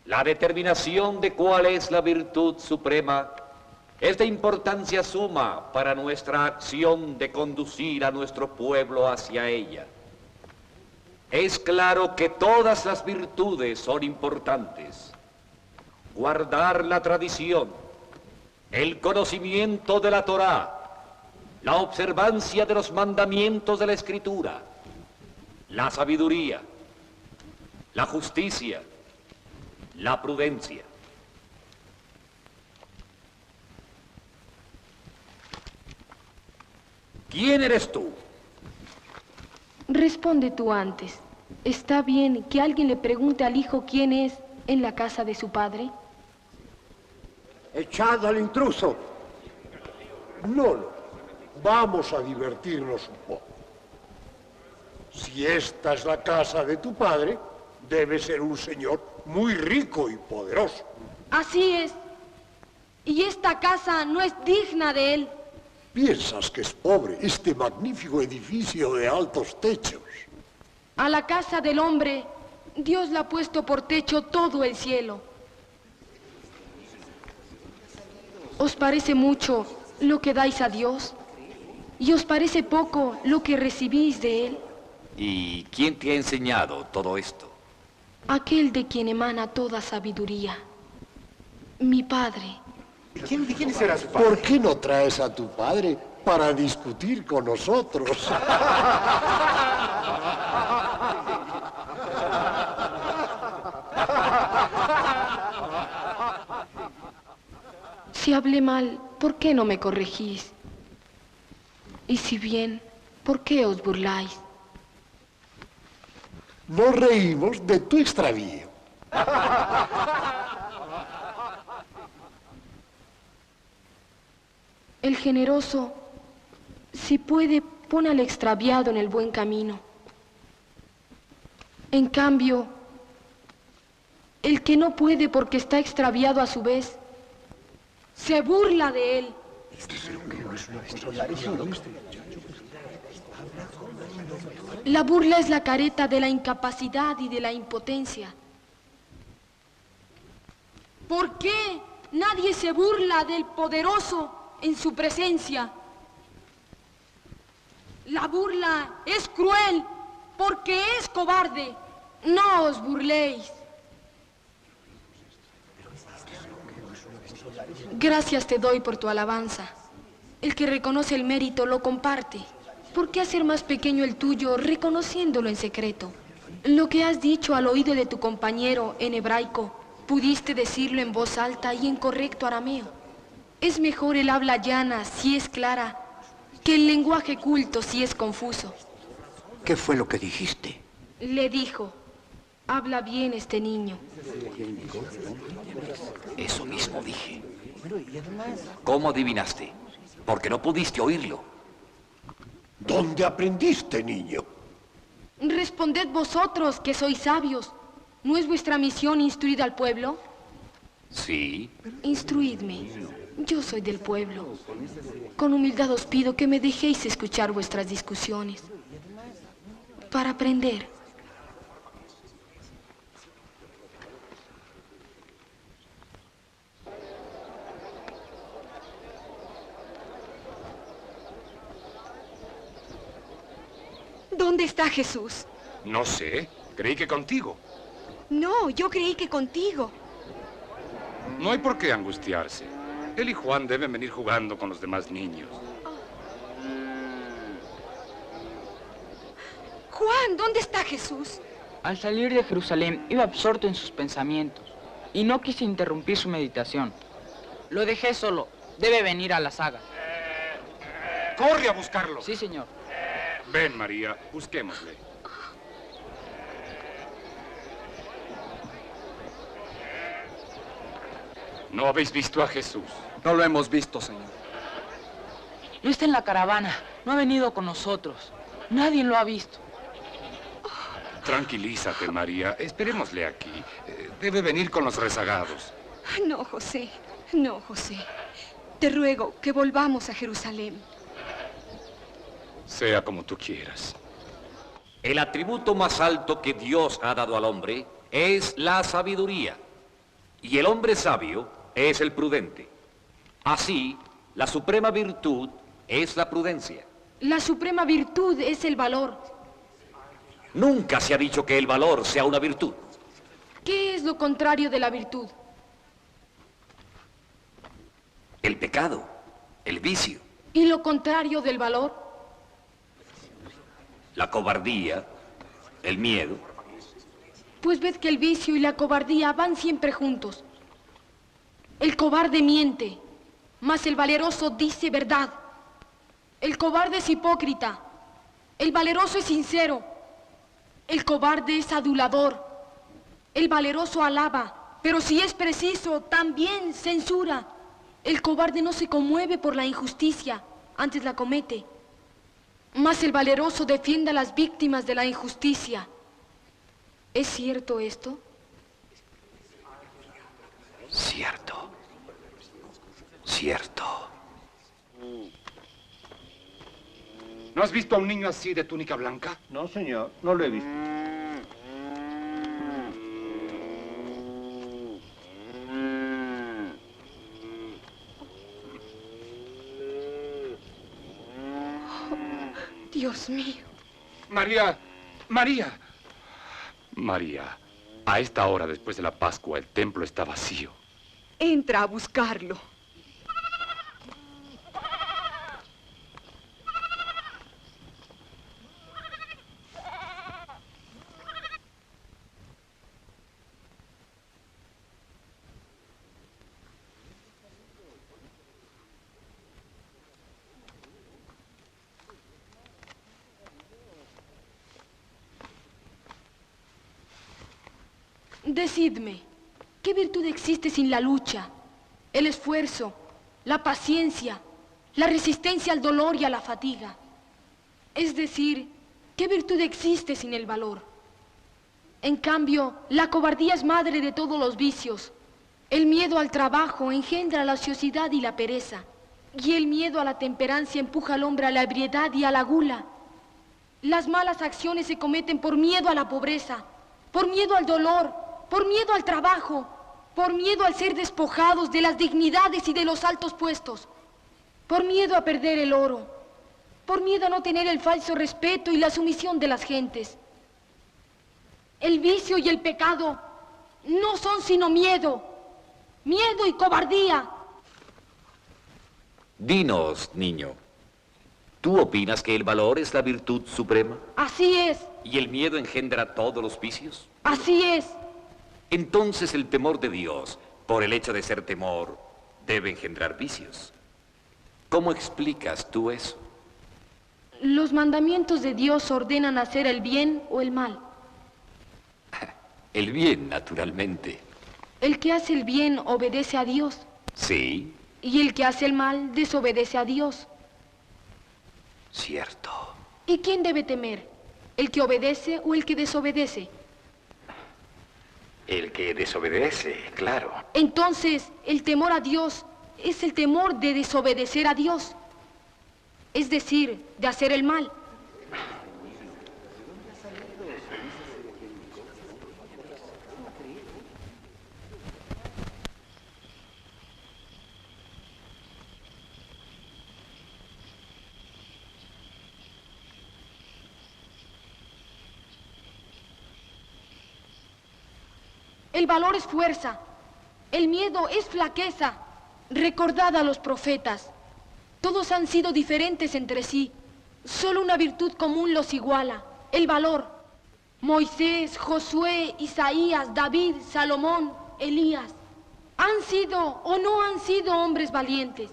La determinación de cuál es la virtud suprema es de importancia suma para nuestra acción de conducir a nuestro pueblo hacia ella. Es claro que todas las virtudes son importantes. Guardar la tradición, el conocimiento de la Torá, la observancia de los mandamientos de la Escritura, la sabiduría, la justicia, la prudencia. ¿Quién eres tú? Responde tú antes. ¿Está bien que alguien le pregunte al hijo quién es en la casa de su padre? ¡Echad al intruso! No, vamos a divertirnos un poco. Si esta es la casa de tu padre, debe ser un señor muy rico y poderoso. Así es. Y esta casa no es digna de él. ¿Piensas que es pobre este magnífico edificio de altos techos? A la casa del hombre, Dios le ha puesto por techo todo el cielo. ¿Os parece mucho lo que dais a Dios? ¿Y os parece poco lo que recibís de Él? ¿Y quién te ha enseñado todo esto? Aquel de quien emana toda sabiduría. Mi padre. ¿Quién será su padre? ¿Por qué no traes a tu padre para discutir con nosotros? Si hablé mal, ¿por qué no me corregís? Y si bien, ¿por qué os burláis? Nos reímos de tu extravío. El generoso, si puede, pone al extraviado en el buen camino. En cambio, el que no puede porque está extraviado a su vez, se burla de él. La burla es la careta de la incapacidad y de la impotencia. ¿Por qué nadie se burla del poderoso en su presencia? La burla es cruel porque es cobarde. No os burléis. Gracias te doy por tu alabanza. El que reconoce el mérito lo comparte. ¿Por qué hacer más pequeño el tuyo reconociéndolo en secreto? Lo que has dicho al oído de tu compañero en hebraico, pudiste decirlo en voz alta y en correcto arameo. Es mejor el habla llana si es clara que el lenguaje culto si es confuso. ¿Qué fue lo que dijiste? Le dijo, habla bien este niño. Eso mismo dije. ¿Cómo adivinaste? Porque no pudiste oírlo. ¿Dónde aprendiste, niño? Responded vosotros que sois sabios. ¿No es vuestra misión instruir al pueblo? Sí. Instruidme. Yo soy del pueblo. Con humildad os pido que me dejéis escuchar vuestras discusiones. Para aprender. ¿Dónde está Jesús? No sé. Creí que contigo. No, yo creí que contigo. No hay por qué angustiarse. Él y Juan deben venir jugando con los demás niños. Juan, ¿dónde está Jesús? Al salir de Jerusalén iba absorto en sus pensamientos y no quise interrumpir su meditación. Lo dejé solo. Debe venir a la saga. ¡Corre a buscarlo! Sí, señor. Ven, María, busquémosle. ¿No habéis visto a Jesús? No lo hemos visto, señor. No está en la caravana. No ha venido con nosotros. Nadie lo ha visto. Tranquilízate, María. Esperémosle aquí. Debe venir con los rezagados. No, José. No, José. Te ruego que volvamos a Jerusalén. Sea como tú quieras. El atributo más alto que Dios ha dado al hombre es la sabiduría. Y el hombre sabio es el prudente. Así, la suprema virtud es la prudencia. La suprema virtud es el valor. Nunca se ha dicho que el valor sea una virtud. ¿Qué es lo contrario de la virtud? El pecado, el vicio, ¿Y lo contrario del valor? la cobardía, el miedo. Pues ved que el vicio y la cobardía van siempre juntos. El cobarde miente, mas el valeroso dice verdad. El cobarde es hipócrita, el valeroso es sincero. El cobarde es adulador, el valeroso alaba, pero si es preciso, también censura. El cobarde no se conmueve por la injusticia, antes la comete. Mas el valeroso defiende a las víctimas de la injusticia. ¿Es cierto esto? Cierto. Cierto. ¿No has visto a un niño así de túnica blanca? No, señor, no lo he visto. Dios mío. María, María. María, a esta hora después de la Pascua el templo está vacío. Entra a buscarlo. Decidme, ¿qué virtud existe sin la lucha, el esfuerzo, la paciencia, la resistencia al dolor y a la fatiga? Es decir, ¿qué virtud existe sin el valor? En cambio, la cobardía es madre de todos los vicios. El miedo al trabajo engendra la ociosidad y la pereza, y el miedo a la temperancia empuja al hombre a la ebriedad y a la gula. Las malas acciones se cometen por miedo a la pobreza, por miedo al dolor, por miedo al trabajo, por miedo al ser despojados de las dignidades y de los altos puestos, por miedo a perder el oro, por miedo a no tener el falso respeto y la sumisión de las gentes. El vicio y el pecado no son sino miedo, miedo y cobardía. Dinos, niño, ¿tú opinas que el valor es la virtud suprema? Así es, ¿Y el miedo engendra todos los vicios? así es. Entonces el temor de Dios, por el hecho de ser temor, debe engendrar vicios. ¿Cómo explicas tú eso? Los mandamientos de Dios ordenan hacer el bien o el mal. El bien, naturalmente. El que hace el bien obedece a Dios, Sí, y el que hace el mal desobedece a Dios. Cierto. ¿Y quién debe temer? ¿El que obedece o el que desobedece? El que desobedece, claro. Entonces, el temor a Dios es el temor de desobedecer a Dios, es decir, de hacer el mal. El valor es fuerza, el miedo es flaqueza. Recordad a los profetas, todos han sido diferentes entre sí, solo una virtud común los iguala, el valor. Moisés, Josué, Isaías, David, Salomón, Elías, ¿han sido o no han sido hombres valientes?